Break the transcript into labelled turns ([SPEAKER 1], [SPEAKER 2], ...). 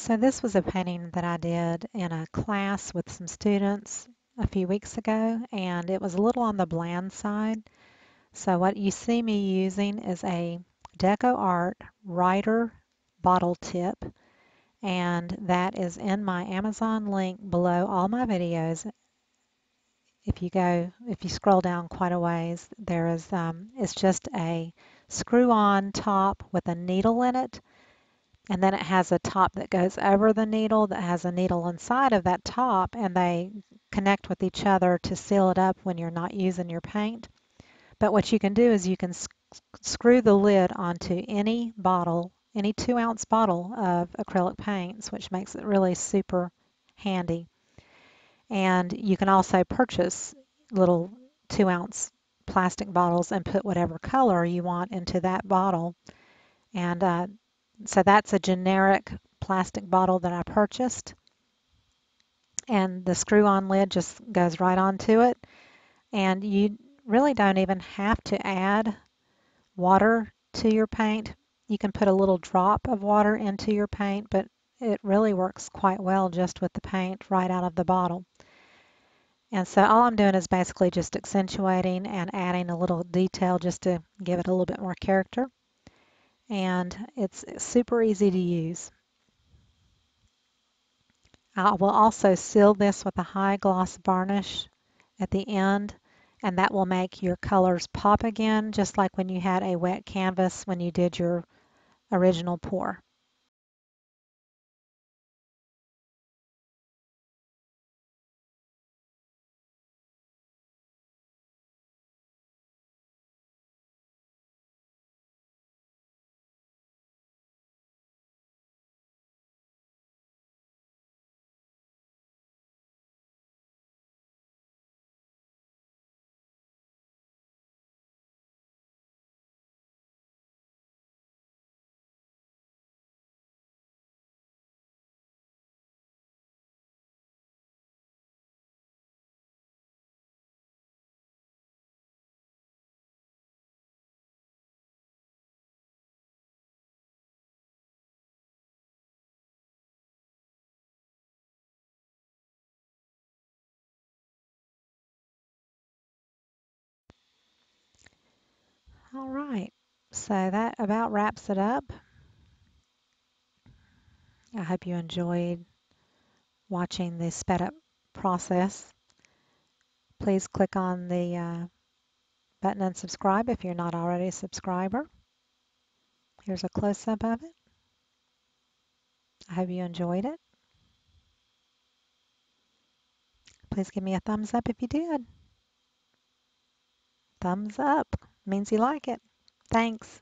[SPEAKER 1] So this was a painting that I did in a class with some students a few weeks ago, and it was a little on the bland side. So what you see me using is a DECOART WRITER bottle tip, and that is in my Amazon link below all my videos. If you scroll down quite a ways, there is, it's just a screw-on top with a needle in it. And then it has a top that goes over the needle that has a needle inside of that top, and they connect with each other to seal it up when you're not using your paint. But what you can do is you can screw the lid onto any bottle, any 2-ounce bottle of acrylic paints, which makes it really super handy. And you can also purchase little 2-ounce plastic bottles and put whatever color you want into that bottle. And so that's a generic plastic bottle that I purchased, and the screw-on lid just goes right onto it, and you really don't even have to add water to your paint. You can put a little drop of water into your paint, but it really works quite well just with the paint right out of the bottle. And so all I'm doing is basically just accentuating and adding a little detail just to give it a little bit more character. And it's super easy to use. I will also seal this with a high gloss varnish at the end, and that will make your colors pop again, just like when you had a wet canvas when you did your original pour. All right, so that about wraps it up. I hope you enjoyed watching the sped up process. Please click on the button and subscribe if you're not already a subscriber. Here's a close-up of it. I hope you enjoyed it. Please give me a thumbs up if you did. Thumbs up means you like it. Thanks.